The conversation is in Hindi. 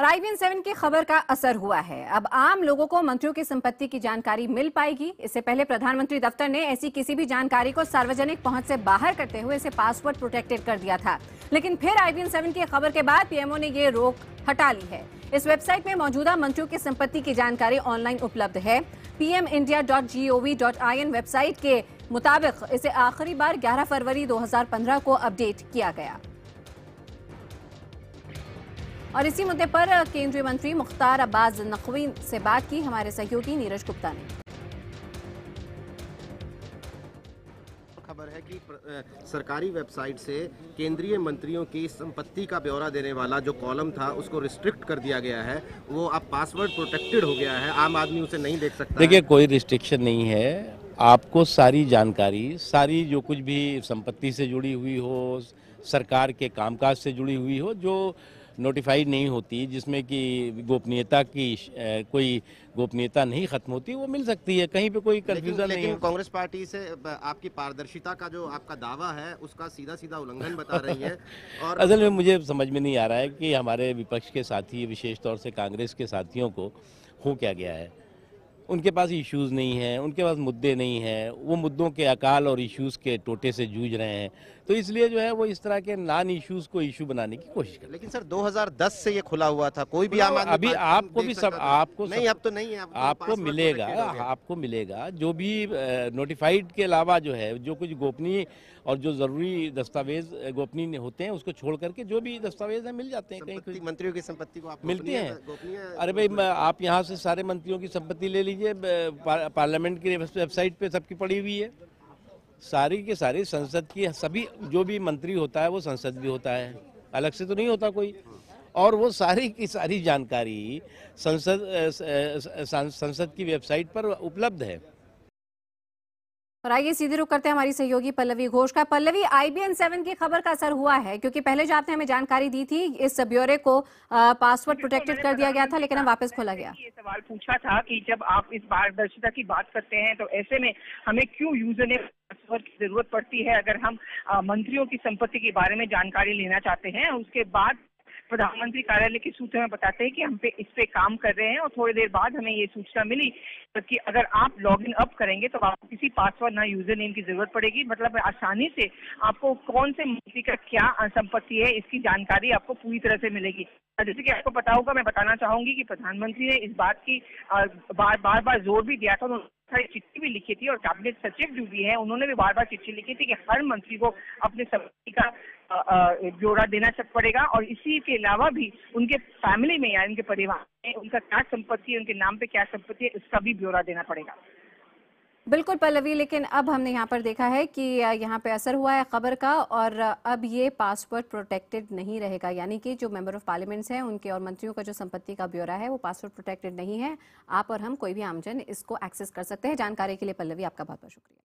और IBN7 की खबर का असर हुआ है। अब आम लोगों को मंत्रियों की संपत्ति की जानकारी मिल पाएगी। इससे पहले प्रधानमंत्री दफ्तर ने ऐसी किसी भी जानकारी को सार्वजनिक पहुंच से बाहर करते हुए इसे पासवर्ड प्रोटेक्टेड कर दिया था, लेकिन फिर IBN7 की खबर के बाद पीएमओ ने ये रोक हटा ली है। इस वेबसाइट में मौजूदा मंत्रियों की संपत्ति की जानकारी ऑनलाइन उपलब्ध है। pmindia.gov.in वेबसाइट के मुताबिक इसे आखिरी बार 11 फरवरी 2015 को अपडेट किया गया। और इसी मुद्दे पर केंद्रीय मंत्री मुख्तार अब्बास नकवी से बात की हमारे सहयोगी नीरज गुप्ता ने। खबर है कि सरकारी वेबसाइट से केंद्रीय मंत्रियों की संपत्ति का ब्यौरा देने वाला जो कॉलम था उसको रिस्ट्रिक्ट कर दिया गया है। वो अब पासवर्ड प्रोटेक्टेड हो गया है, आम आदमी उसे नहीं देख सकता। देखिए, कोई रिस्ट्रिक्शन नहीं है। आपको सारी जानकारी, सारी जो कुछ भी संपत्ति से जुड़ी हुई हो, सरकार के कामकाज से जुड़ी हुई हो, जो नोटिफाइड नहीं होती, जिसमें कि गोपनीयता की कोई गोपनीयता नहीं खत्म होती, वो मिल सकती है। कहीं पे कोई कंफ्यूजन नहीं है। लेकिन कांग्रेस पार्टी से आपकी पारदर्शिता का जो आपका दावा है उसका सीधा सीधा उल्लंघन बता रही है। और असल में मुझे समझ में नहीं आ रहा है कि हमारे विपक्ष के साथी, विशेष तौर से कांग्रेस के साथियों को हो क्या गया है। उनके पास इश्यूज नहीं हैं, उनके पास मुद्दे नहीं हैं, वो मुद्दों के अकाल और इश्यूज के टोटे से जूझ रहे हैं, तो इसलिए जो है वो इस तरह के नॉन इश्यूज को इशू बनाने की कोशिश कर। लेकिन सर 2010 से ये खुला हुआ था, कोई भी आम आदमी अभी आपको भी सब आपको नहीं, अब तो नहीं है, आपको मिलेगा, आपको मिलेगा जो भी नोटिफाइड के अलावा जो है, जो कुछ गोपनीय और जो जरूरी दस्तावेज गोपनीय होते हैं उसको छोड़ करके जो भी दस्तावेज हैं मिल जाते हैं। कहीं मंत्रियों की संपत्ति को आप मिलते हैं। अरे भाई, आप यहाँ से सारे मंत्रियों की संपत्ति ले लीजिए, पार्लियामेंट की वेबसाइट पे सबकी पड़ी हुई है। सारी के सारी संसद की सभी जो भी मंत्री होता है वो संसद भी होता है, अलग से तो नहीं होता कोई। और वो सारी की सारी जानकारी संसद की वेबसाइट पर उपलब्ध है। और आइए सीधे रुक करते हैं हमारी सहयोगी पल्लवी घोष का। पल्लवी, IBN7 की खबर का असर हुआ है, क्योंकि पहले जो आपने हमें जानकारी दी थी इस ब्यौरे को पासवर्ड प्रोटेक्टेड कर दिया गया था, लेकिन अब वापस खोला गया। ये सवाल पूछा था कि जब आप इस पारदर्शिता की बात करते हैं तो ऐसे में हमें क्यों यूजर नेम पासवर्ड की जरूरत पड़ती है अगर हम मंत्रियों की संपत्ति के बारे में जानकारी लेना चाहते हैं। उसके बाद प्रधानमंत्री कार्यालय के सूत्र में बताते हैं कि हम इस पे काम कर रहे हैं और थोड़ी देर बाद हमें ये सूचना मिली कि अगर आप लॉगिन अप करेंगे तो आपको किसी पासवर्ड ना यूजर नेम की जरूरत पड़ेगी। मतलब आसानी से आपको कौन से मंत्री का क्या संपत्ति है इसकी जानकारी आपको पूरी तरह से मिलेगी। जैसे कि आपको पता होगा, मैं बताना चाहूंगी कि प्रधानमंत्री ने इस बात की बार बार जोर भी दिया था, उन्होंने चिट्ठी भी लिखी थी और कैबिनेट सचिव जो भी है उन्होंने भी बार बार चिट्ठी लिखी थी कि हर मंत्री को अपने संपत्ति का ब्यौरा देना पड़ेगा और इसी के अलावा भी उनके फैमिली में या उनके परिवार में उनका क्या संपत्ति है, उनके नाम पे क्या संपत्ति है, इसका भी ब्यौरा देना पड़ेगा। बिल्कुल पल्लवी, लेकिन अब हमने यहाँ पर देखा है कि यहाँ पे असर हुआ है खबर का और अब ये पासवर्ड प्रोटेक्टेड नहीं रहेगा, यानी कि जो मेंबर ऑफ पार्लियामेंट्स हैं उनके और मंत्रियों का जो संपत्ति का ब्यौरा है वो पासवर्ड प्रोटेक्टेड नहीं है। आप और हम, कोई भी आमजन इसको एक्सेस कर सकते हैं। जानकारी के लिए पल्लवी आपका बहुत बहुत शुक्रिया।